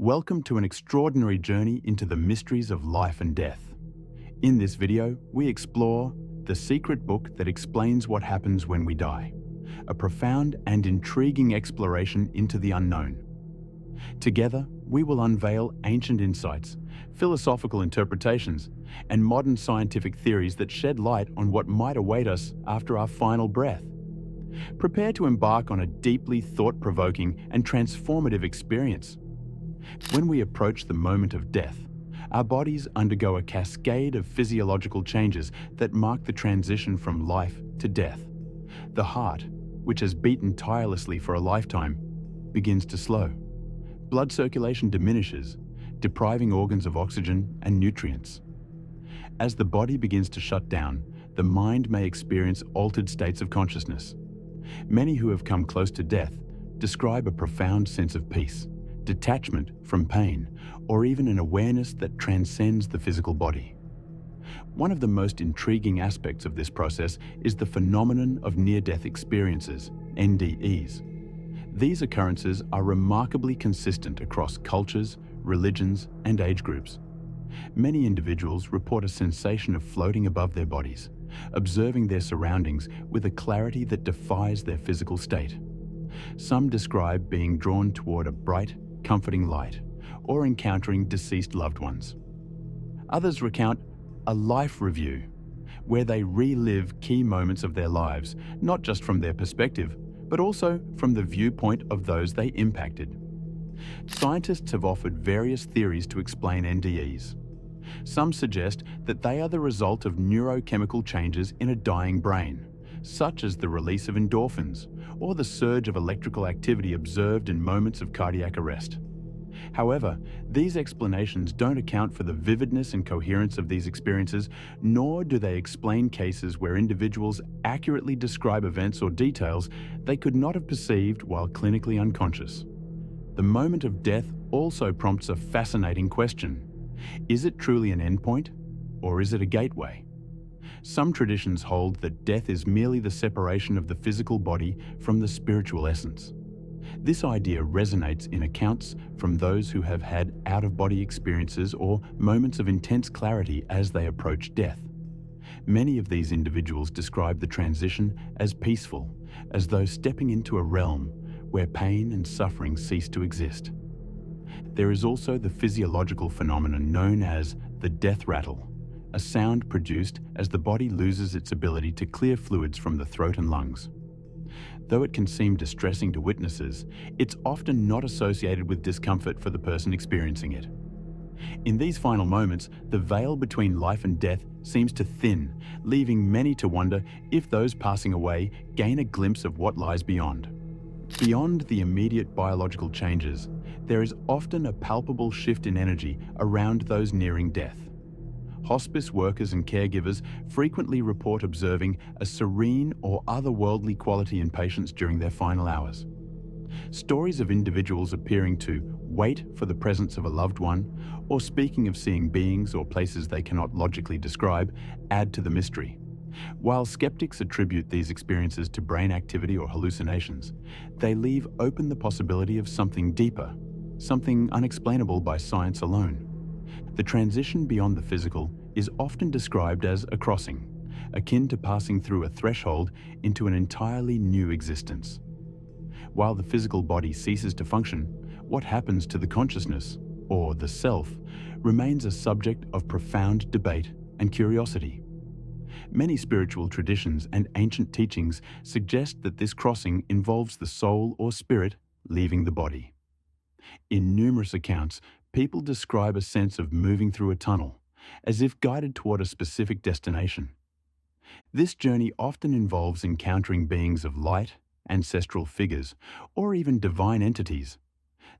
Welcome to an extraordinary journey into the mysteries of life and death. In this video, we explore the secret book that explains what happens when we die, a profound and intriguing exploration into the unknown. Together, we will unveil ancient insights, philosophical interpretations, and modern scientific theories that shed light on what might await us after our final breath. Prepare to embark on a deeply thought-provoking and transformative experience. When we approach the moment of death, our bodies undergo a cascade of physiological changes that mark the transition from life to death. The heart, which has beaten tirelessly for a lifetime, begins to slow. Blood circulation diminishes, depriving organs of oxygen and nutrients. As the body begins to shut down, the mind may experience altered states of consciousness. Many who have come close to death describe a profound sense of peace, detachment from pain, or even an awareness that transcends the physical body. One of the most intriguing aspects of this process is the phenomenon of near-death experiences, NDEs. These occurrences are remarkably consistent across cultures, religions, and age groups. Many individuals report a sensation of floating above their bodies, observing their surroundings with a clarity that defies their physical state. Some describe being drawn toward a bright, comforting light, or encountering deceased loved ones. Others recount a life review, where they relive key moments of their lives, not just from their perspective, but also from the viewpoint of those they impacted. Scientists have offered various theories to explain NDEs. Some suggest that they are the result of neurochemical changes in a dying brain, such as the release of endorphins or the surge of electrical activity observed in moments of cardiac arrest. However, these explanations don't account for the vividness and coherence of these experiences, nor do they explain cases where individuals accurately describe events or details they could not have perceived while clinically unconscious. The moment of death also prompts a fascinating question. Is it truly an endpoint, or is it a gateway? Some traditions hold that death is merely the separation of the physical body from the spiritual essence. This idea resonates in accounts from those who have had out-of-body experiences or moments of intense clarity as they approach death. Many of these individuals describe the transition as peaceful, as though stepping into a realm where pain and suffering cease to exist. There is also the physiological phenomenon known as the death rattle, a sound produced as the body loses its ability to clear fluids from the throat and lungs. Though it can seem distressing to witnesses, it's often not associated with discomfort for the person experiencing it. In these final moments, the veil between life and death seems to thin, leaving many to wonder if those passing away gain a glimpse of what lies beyond. Beyond the immediate biological changes, there is often a palpable shift in energy around those nearing death. Hospice workers and caregivers frequently report observing a serene or otherworldly quality in patients during their final hours. Stories of individuals appearing to wait for the presence of a loved one, or speaking of seeing beings or places they cannot logically describe, add to the mystery. While skeptics attribute these experiences to brain activity or hallucinations, they leave open the possibility of something deeper, something unexplainable by science alone. The transition beyond the physical is often described as a crossing, akin to passing through a threshold into an entirely new existence. While the physical body ceases to function, what happens to the consciousness, or the self, remains a subject of profound debate and curiosity. Many spiritual traditions and ancient teachings suggest that this crossing involves the soul or spirit leaving the body. In numerous accounts, people describe a sense of moving through a tunnel, as if guided toward a specific destination. This journey often involves encountering beings of light, ancestral figures, or even divine entities.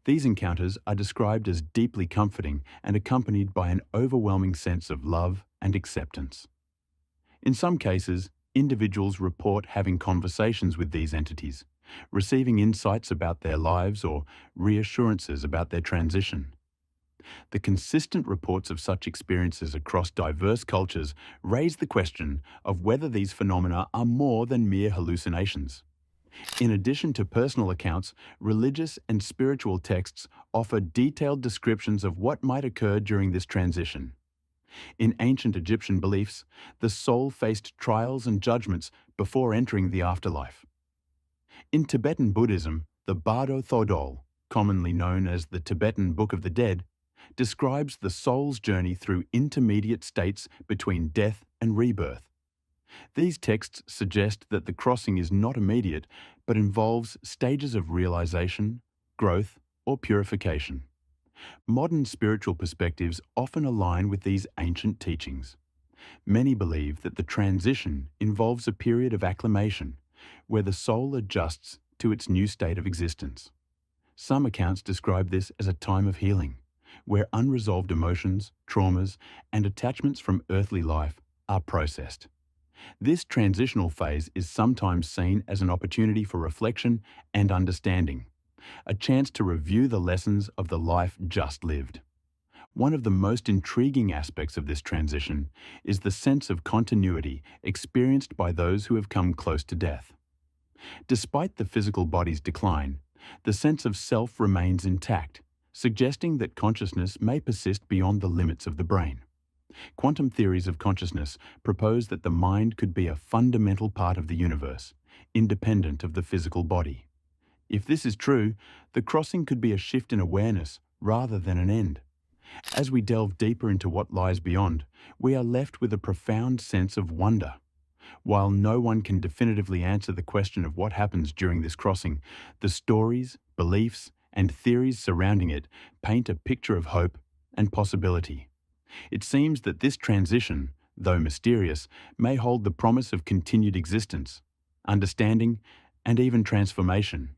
These encounters are described as deeply comforting and accompanied by an overwhelming sense of love and acceptance. In some cases, individuals report having conversations with these entities, receiving insights about their lives or reassurances about their transition. The consistent reports of such experiences across diverse cultures raise the question of whether these phenomena are more than mere hallucinations. In addition to personal accounts, religious and spiritual texts offer detailed descriptions of what might occur during this transition. In ancient Egyptian beliefs, the soul faced trials and judgments before entering the afterlife. In Tibetan Buddhism, the Bardo Thodol, commonly known as the Tibetan Book of the Dead, describes the soul's journey through intermediate states between death and rebirth. These texts suggest that the crossing is not immediate, but involves stages of realization, growth, or purification. Modern spiritual perspectives often align with these ancient teachings. Many believe that the transition involves a period of acclimation, where the soul adjusts to its new state of existence. Some accounts describe this as a time of healing, where unresolved emotions, traumas, and attachments from earthly life are processed. This transitional phase is sometimes seen as an opportunity for reflection and understanding, a chance to review the lessons of the life just lived. One of the most intriguing aspects of this transition is the sense of continuity experienced by those who have come close to death. Despite the physical body's decline, the sense of self remains intact, suggesting that consciousness may persist beyond the limits of the brain. Quantum theories of consciousness propose that the mind could be a fundamental part of the universe, independent of the physical body. If this is true, the crossing could be a shift in awareness rather than an end. As we delve deeper into what lies beyond, we are left with a profound sense of wonder. While no one can definitively answer the question of what happens during this crossing, the stories, beliefs, and theories surrounding it paint a picture of hope and possibility. It seems that this transition, though mysterious, may hold the promise of continued existence, understanding, and even transformation.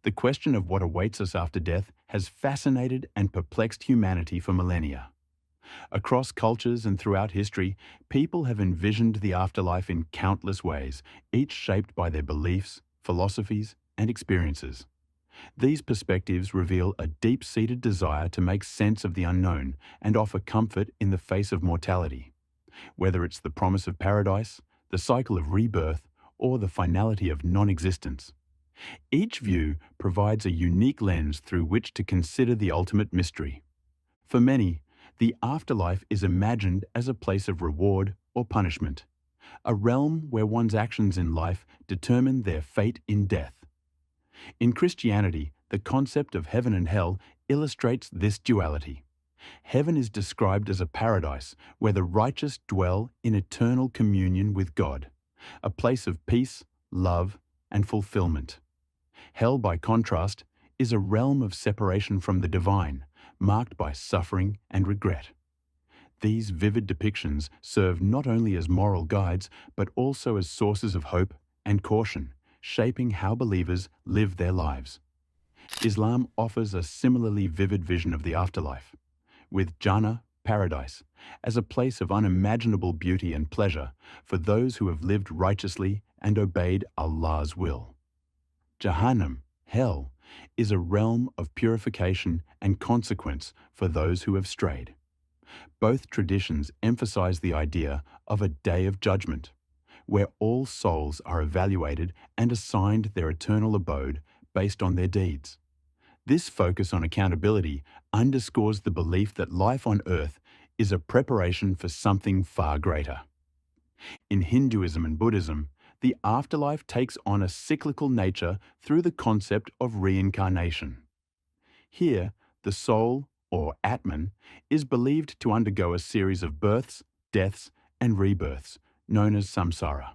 The question of what awaits us after death has fascinated and perplexed humanity for millennia. Across cultures and throughout history, people have envisioned the afterlife in countless ways, each shaped by their beliefs, philosophies, and experiences. These perspectives reveal a deep-seated desire to make sense of the unknown and offer comfort in the face of mortality. Whether it's the promise of paradise, the cycle of rebirth, or the finality of non-existence. Each view provides a unique lens through which to consider the ultimate mystery. For many, the afterlife is imagined as a place of reward or punishment, a realm where one's actions in life determine their fate in death. In Christianity, the concept of heaven and hell illustrates this duality. Heaven is described as a paradise where the righteous dwell in eternal communion with God, a place of peace, love, and fulfillment. Hell, by contrast, is a realm of separation from the divine, marked by suffering and regret. These vivid depictions serve not only as moral guides, but also as sources of hope and caution, shaping how believers live their lives. Islam offers a similarly vivid vision of the afterlife, with Jannah, paradise, as a place of unimaginable beauty and pleasure for those who have lived righteously and obeyed Allah's will. Jahannam, hell, is a realm of purification and consequence for those who have strayed. Both traditions emphasize the idea of a day of judgment, where all souls are evaluated and assigned their eternal abode based on their deeds. This focus on accountability underscores the belief that life on earth is a preparation for something far greater. In Hinduism and Buddhism, the afterlife takes on a cyclical nature through the concept of reincarnation. Here, the soul, or Atman, is believed to undergo a series of births, deaths, and rebirths, known as samsara.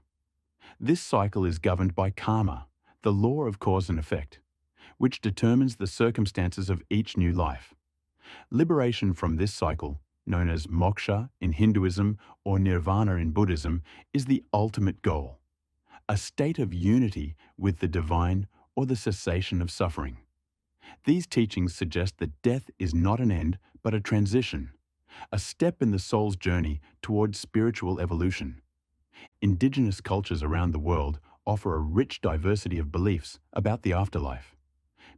This cycle is governed by karma, the law of cause and effect, which determines the circumstances of each new life. Liberation from this cycle, known as moksha in Hinduism or nirvana in Buddhism, is the ultimate goal, a state of unity with the divine or the cessation of suffering. These teachings suggest that death is not an end, but a transition, a step in the soul's journey towards spiritual evolution. Indigenous cultures around the world offer a rich diversity of beliefs about the afterlife.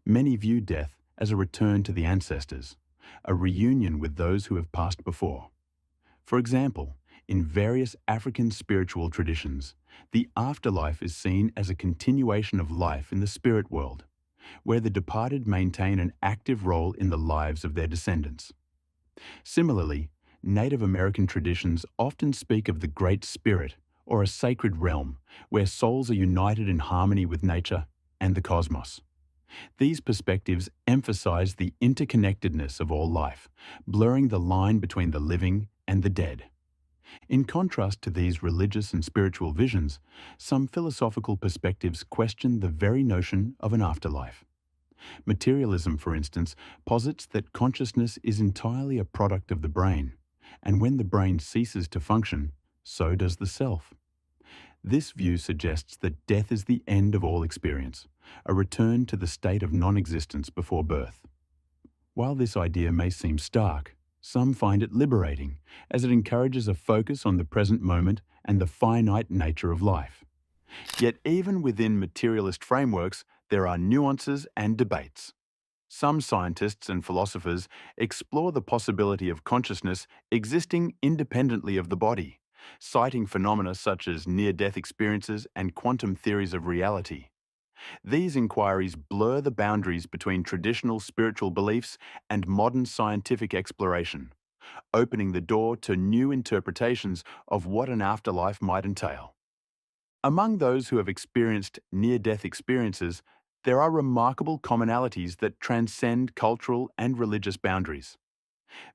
Many view death as a return to the ancestors, a reunion with those who have passed before. For example, In various African spiritual traditions, the afterlife is seen as a continuation of life in the spirit world, where the departed maintain an active role in the lives of their descendants. Similarly, Native American traditions often speak of the Great Spirit, or a sacred realm, where souls are united in harmony with nature and the cosmos. These perspectives emphasize the interconnectedness of all life, blurring the line between the living and the dead. In contrast to these religious and spiritual visions, some philosophical perspectives question the very notion of an afterlife. Materialism, for instance, posits that consciousness is entirely a product of the brain, and when the brain ceases to function, so does the self. This view suggests that death is the end of all experience, a return to the state of non-existence before birth. While this idea may seem stark, some find it liberating, as it encourages a focus on the present moment and the finite nature of life. Yet even within materialist frameworks, there are nuances and debates. Some scientists and philosophers explore the possibility of consciousness existing independently of the body, citing phenomena such as near-death experiences and quantum theories of reality. These inquiries blur the boundaries between traditional spiritual beliefs and modern scientific exploration, opening the door to new interpretations of what an afterlife might entail. Among those who have experienced near-death experiences, there are remarkable commonalities that transcend cultural and religious boundaries.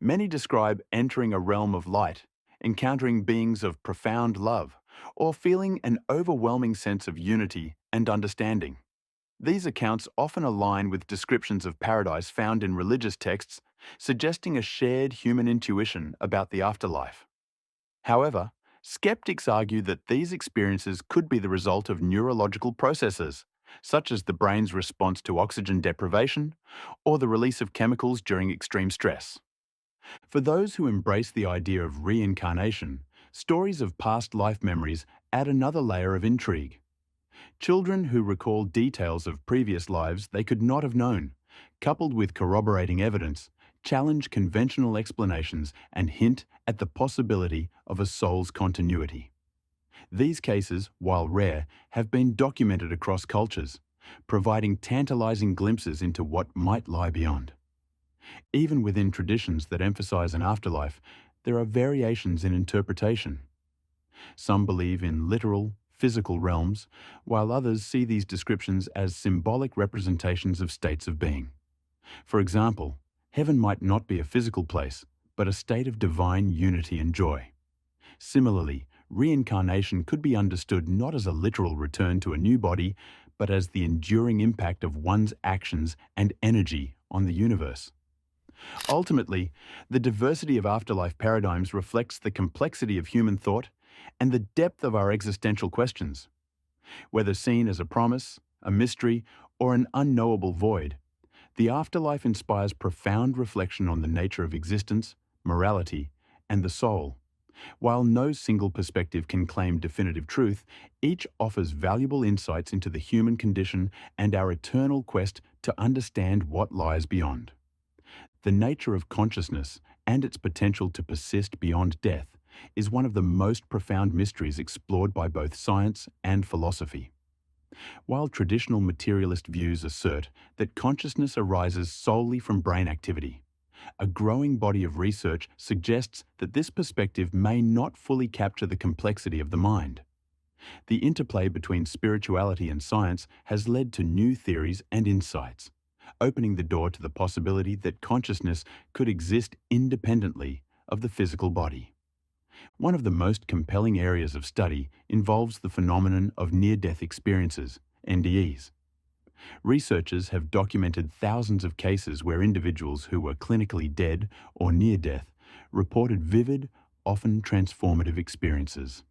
Many describe entering a realm of light, encountering beings of profound love, or feeling an overwhelming sense of unity and understanding. These accounts often align with descriptions of paradise found in religious texts, suggesting a shared human intuition about the afterlife. However, skeptics argue that these experiences could be the result of neurological processes, such as the brain's response to oxygen deprivation or the release of chemicals during extreme stress. For those who embrace the idea of reincarnation, stories of past life memories add another layer of intrigue. Children who recall details of previous lives they could not have known, coupled with corroborating evidence, challenge conventional explanations and hint at the possibility of a soul's continuity. These cases, while rare, have been documented across cultures, providing tantalizing glimpses into what might lie beyond. Even within traditions that emphasize an afterlife, there are variations in interpretation. Some believe in literal, physical realms, while others see these descriptions as symbolic representations of states of being. For example, heaven might not be a physical place, but a state of divine unity and joy. Similarly, reincarnation could be understood not as a literal return to a new body, but as the enduring impact of one's actions and energy on the universe. Ultimately, the diversity of afterlife paradigms reflects the complexity of human thought and the depth of our existential questions. Whether seen as a promise, a mystery, or an unknowable void, the afterlife inspires profound reflection on the nature of existence, morality, and the soul. While no single perspective can claim definitive truth, each offers valuable insights into the human condition and our eternal quest to understand what lies beyond. The nature of consciousness and its potential to persist beyond death is one of the most profound mysteries explored by both science and philosophy. While traditional materialist views assert that consciousness arises solely from brain activity, a growing body of research suggests that this perspective may not fully capture the complexity of the mind. The interplay between spirituality and science has led to new theories and insights, opening the door to the possibility that consciousness could exist independently of the physical body. One of the most compelling areas of study involves the phenomenon of near-death experiences, NDEs. Researchers have documented thousands of cases where individuals who were clinically dead or near death reported vivid, often transformative experiences.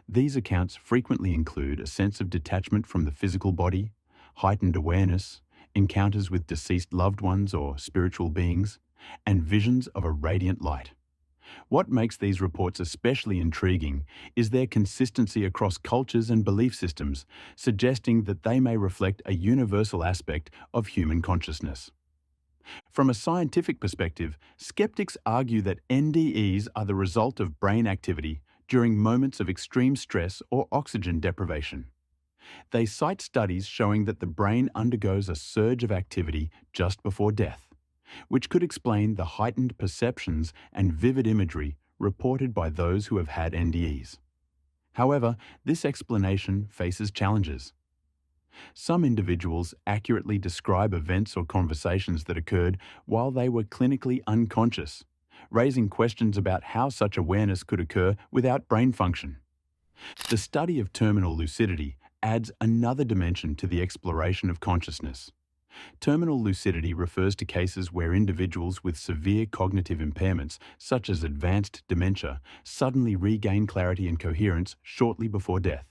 These accounts frequently include a sense of detachment from the physical body, heightened awareness, encounters with deceased loved ones or spiritual beings, and visions of a radiant light. What makes these reports especially intriguing is their consistency across cultures and belief systems, suggesting that they may reflect a universal aspect of human consciousness. From a scientific perspective, skeptics argue that NDEs are the result of brain activity during moments of extreme stress or oxygen deprivation. They cite studies showing that the brain undergoes a surge of activity just before death, which could explain the heightened perceptions and vivid imagery reported by those who have had NDEs. However, this explanation faces challenges. Some individuals accurately describe events or conversations that occurred while they were clinically unconscious, raising questions about how such awareness could occur without brain function. The study of terminal lucidity adds another dimension to the exploration of consciousness. Terminal lucidity refers to cases where individuals with severe cognitive impairments, such as advanced dementia, suddenly regain clarity and coherence shortly before death.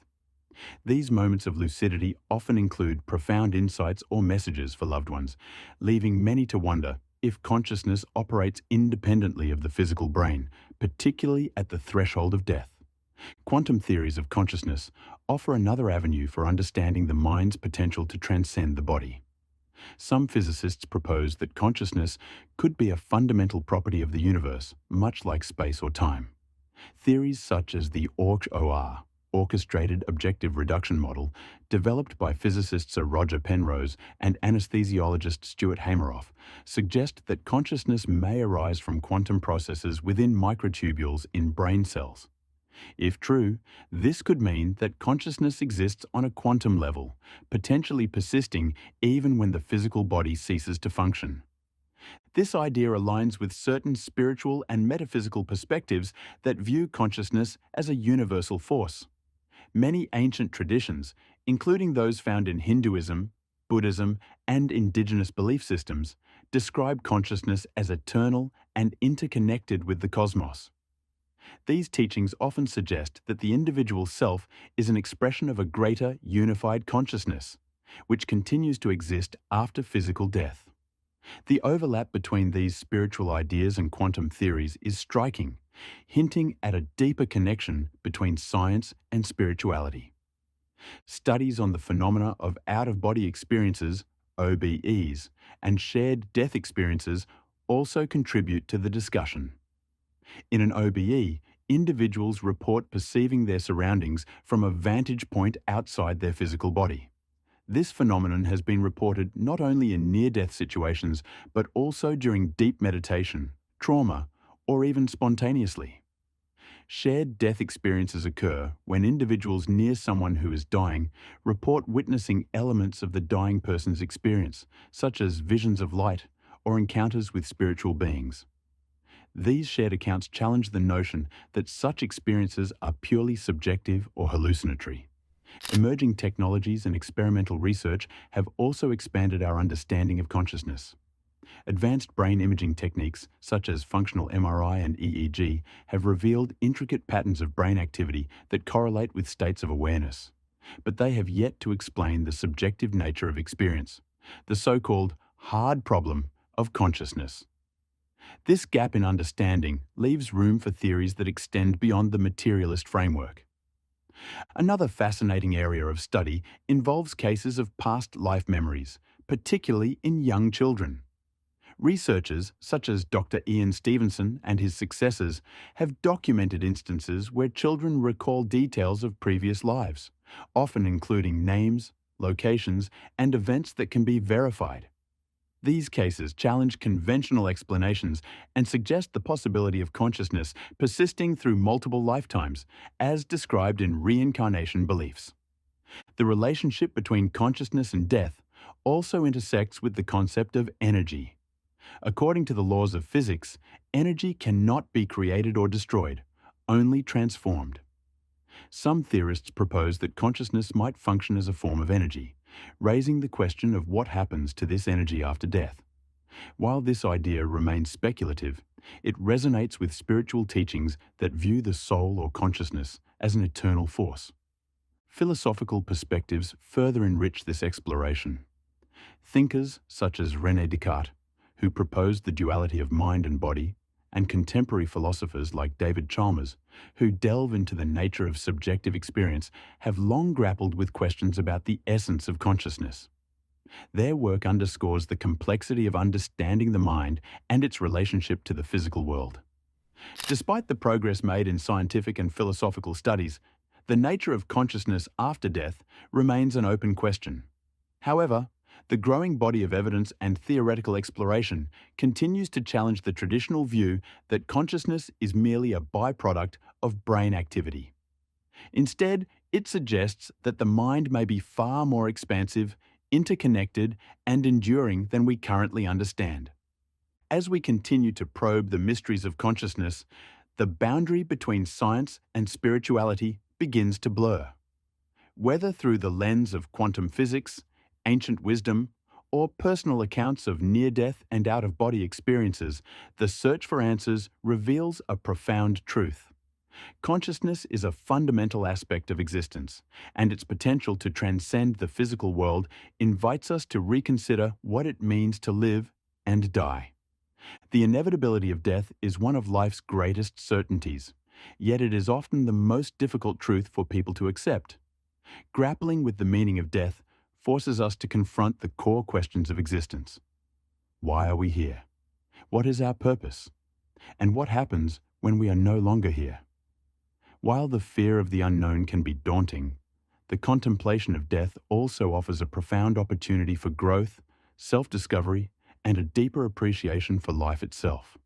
These moments of lucidity often include profound insights or messages for loved ones, leaving many to wonder if consciousness operates independently of the physical brain, particularly at the threshold of death. Quantum theories of consciousness offer another avenue for understanding the mind's potential to transcend the body. Some physicists propose that consciousness could be a fundamental property of the universe, much like space or time. Theories such as the OR, Orchestrated Objective Reduction Model, developed by physicists Sir Roger Penrose and anesthesiologist Stuart Hameroff, suggest that consciousness may arise from quantum processes within microtubules in brain cells. If true, this could mean that consciousness exists on a quantum level, potentially persisting even when the physical body ceases to function. This idea aligns with certain spiritual and metaphysical perspectives that view consciousness as a universal force. Many ancient traditions, including those found in Hinduism, Buddhism, and indigenous belief systems, describe consciousness as eternal and interconnected with the cosmos. These teachings often suggest that the individual self is an expression of a greater, unified consciousness, which continues to exist after physical death. The overlap between these spiritual ideas and quantum theories is striking, hinting at a deeper connection between science and spirituality. Studies on the phenomena of out-of-body experiences, OBEs, and shared death experiences also contribute to the discussion. In an OBE, individuals report perceiving their surroundings from a vantage point outside their physical body. This phenomenon has been reported not only in near-death situations, but also during deep meditation, trauma, or even spontaneously. Shared death experiences occur when individuals near someone who is dying report witnessing elements of the dying person's experience, such as visions of light or encounters with spiritual beings. These shared accounts challenge the notion that such experiences are purely subjective or hallucinatory. Emerging technologies and experimental research have also expanded our understanding of consciousness. Advanced brain imaging techniques, such as functional MRI and EEG, have revealed intricate patterns of brain activity that correlate with states of awareness. But they have yet to explain the subjective nature of experience, the so-called hard problem of consciousness. This gap in understanding leaves room for theories that extend beyond the materialist framework. Another fascinating area of study involves cases of past life memories, particularly in young children. Researchers, such as Dr. Ian Stevenson and his successors, have documented instances where children recall details of previous lives, often including names, locations, and events that can be verified. These cases challenge conventional explanations and suggest the possibility of consciousness persisting through multiple lifetimes, as described in reincarnation beliefs. The relationship between consciousness and death also intersects with the concept of energy. According to the laws of physics, energy cannot be created or destroyed, only transformed. Some theorists propose that consciousness might function as a form of energy, raising the question of what happens to this energy after death. While this idea remains speculative, it resonates with spiritual teachings that view the soul or consciousness as an eternal force. Philosophical perspectives further enrich this exploration. Thinkers such as René Descartes, who proposed the duality of mind and body, and contemporary philosophers like David Chalmers, who delve into the nature of subjective experience, have long grappled with questions about the essence of consciousness. Their work underscores the complexity of understanding the mind and its relationship to the physical world. Despite the progress made in scientific and philosophical studies, the nature of consciousness after death remains an open question. However, the growing body of evidence and theoretical exploration continues to challenge the traditional view that consciousness is merely a byproduct of brain activity. Instead, it suggests that the mind may be far more expansive, interconnected, and enduring than we currently understand. As we continue to probe the mysteries of consciousness, the boundary between science and spirituality begins to blur. Whether through the lens of quantum physics, ancient wisdom, or personal accounts of near-death and out-of-body experiences, the search for answers reveals a profound truth. Consciousness is a fundamental aspect of existence, and its potential to transcend the physical world invites us to reconsider what it means to live and die. The inevitability of death is one of life's greatest certainties, yet it is often the most difficult truth for people to accept. Grappling with the meaning of death forces us to confront the core questions of existence. Why are we here? What is our purpose? And what happens when we are no longer here? While the fear of the unknown can be daunting, the contemplation of death also offers a profound opportunity for growth, self-discovery, and a deeper appreciation for life itself.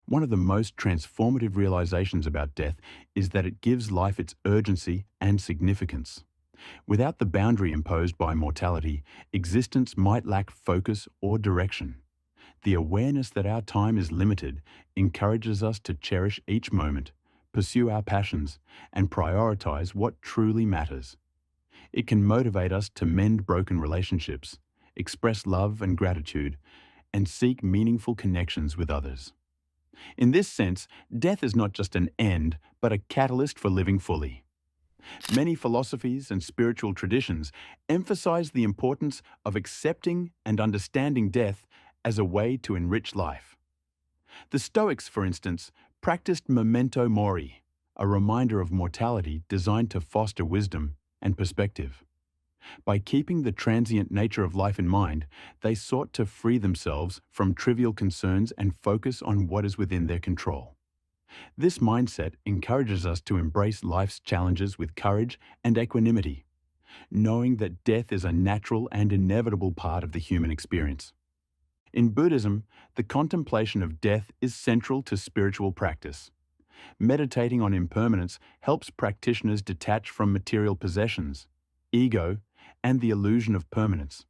One of the most transformative realizations about death is that it gives life its urgency and significance. Without the boundary imposed by mortality, existence might lack focus or direction. The awareness that our time is limited encourages us to cherish each moment, pursue our passions, and prioritize what truly matters. It can motivate us to mend broken relationships, express love and gratitude, and seek meaningful connections with others. In this sense, death is not just an end, but a catalyst for living fully. Many philosophies and spiritual traditions emphasize the importance of accepting and understanding death as a way to enrich life. The Stoics, for instance, practiced memento mori, a reminder of mortality designed to foster wisdom and perspective. By keeping the transient nature of life in mind, they sought to free themselves from trivial concerns and focus on what is within their control. This mindset encourages us to embrace life's challenges with courage and equanimity, knowing that death is a natural and inevitable part of the human experience. In Buddhism, the contemplation of death is central to spiritual practice. Meditating on impermanence helps practitioners detach from material possessions, ego, and the illusion of permanence.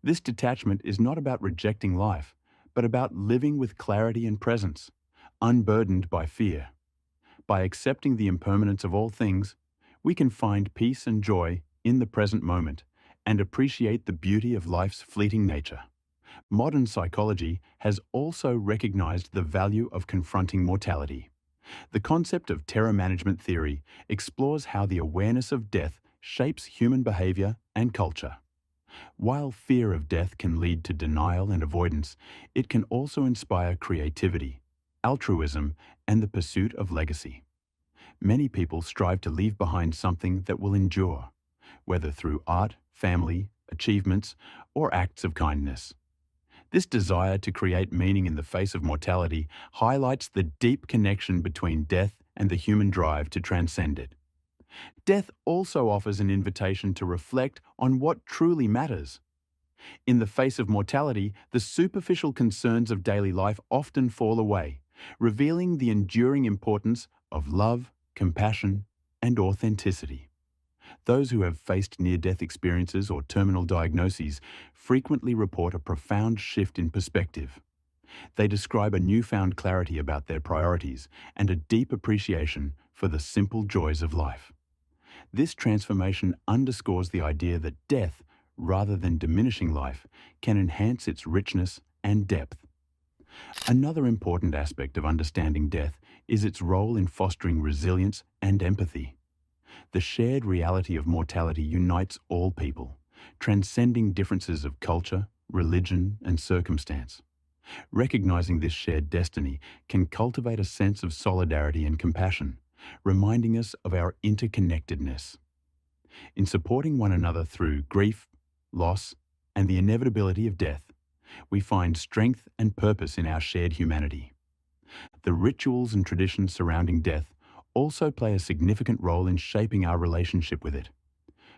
This detachment is not about rejecting life, but about living with clarity and presence, unburdened by fear. By accepting the impermanence of all things, we can find peace and joy in the present moment and appreciate the beauty of life's fleeting nature. Modern psychology has also recognized the value of confronting mortality. The concept of terror management theory explores how the awareness of death shapes human behavior and culture. While fear of death can lead to denial and avoidance, it can also inspire creativity, altruism, and the pursuit of legacy. Many people strive to leave behind something that will endure, whether through art, family, achievements, or acts of kindness. This desire to create meaning in the face of mortality highlights the deep connection between death and the human drive to transcend it. Death also offers an invitation to reflect on what truly matters. In the face of mortality, the superficial concerns of daily life often fall away, revealing the enduring importance of love, compassion, and authenticity. Those who have faced near-death experiences or terminal diagnoses frequently report a profound shift in perspective. They describe a newfound clarity about their priorities and a deep appreciation for the simple joys of life. This transformation underscores the idea that death, rather than diminishing life, can enhance its richness and depth. Another important aspect of understanding death is its role in fostering resilience and empathy. The shared reality of mortality unites all people, transcending differences of culture, religion, and circumstance. Recognizing this shared destiny can cultivate a sense of solidarity and compassion, reminding us of our interconnectedness. In supporting one another through grief, loss, and the inevitability of death, we find strength and purpose in our shared humanity. The rituals and traditions surrounding death also play a significant role in shaping our relationship with it.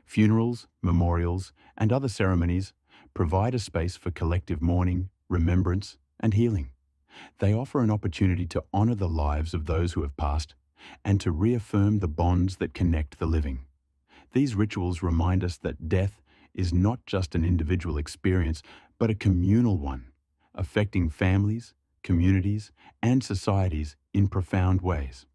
Funerals, memorials, and other ceremonies provide a space for collective mourning, remembrance, and healing. They offer an opportunity to honor the lives of those who have passed and to reaffirm the bonds that connect the living. These rituals remind us that death is not just an individual experience, but a communal one, affecting families, communities, and societies in profound ways.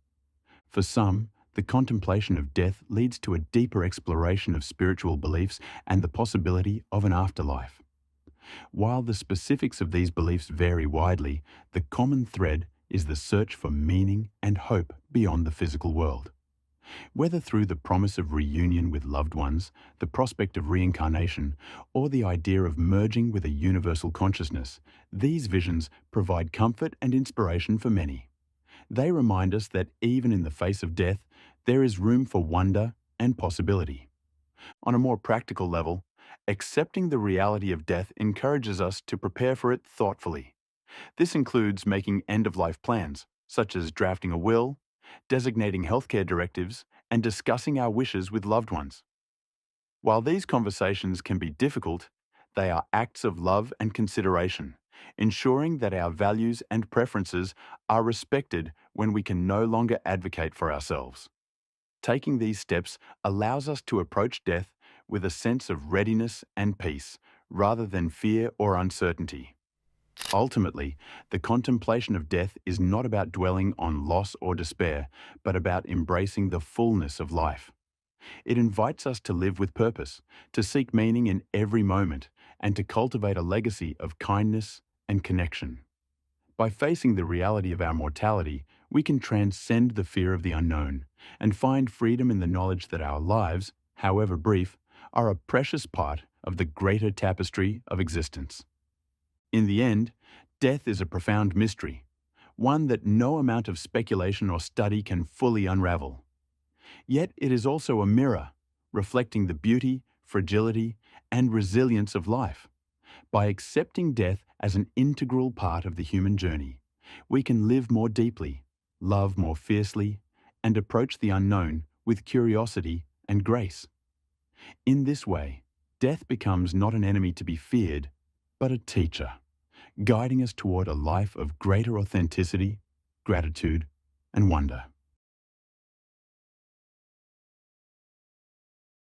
For some, the contemplation of death leads to a deeper exploration of spiritual beliefs and the possibility of an afterlife. While the specifics of these beliefs vary widely, the common thread is the search for meaning and hope beyond the physical world. Whether through the promise of reunion with loved ones, the prospect of reincarnation, or the idea of merging with a universal consciousness, these visions provide comfort and inspiration for many. They remind us that even in the face of death, there is room for wonder and possibility. On a more practical level, accepting the reality of death encourages us to prepare for it thoughtfully. This includes making end-of-life plans, such as drafting a will, designating healthcare directives, and discussing our wishes with loved ones. While these conversations can be difficult, they are acts of love and consideration, ensuring that our values and preferences are respected when we can no longer advocate for ourselves. Taking these steps allows us to approach death with a sense of readiness and peace, rather than fear or uncertainty. Ultimately, the contemplation of death is not about dwelling on loss or despair, but about embracing the fullness of life. It invites us to live with purpose, to seek meaning in every moment, and to cultivate a legacy of kindness and connection. By facing the reality of our mortality, we can transcend the fear of the unknown and find freedom in the knowledge that our lives, however brief, are a precious part of the greater tapestry of existence. In the end, death is a profound mystery, one that no amount of speculation or study can fully unravel. Yet it is also a mirror, reflecting the beauty, fragility, and resilience of life. By accepting death as an integral part of the human journey, we can live more deeply, love more fiercely, and approach the unknown with curiosity and grace. In this way, death becomes not an enemy to be feared, but a teacher, guiding us toward a life of greater authenticity, gratitude, and wonder.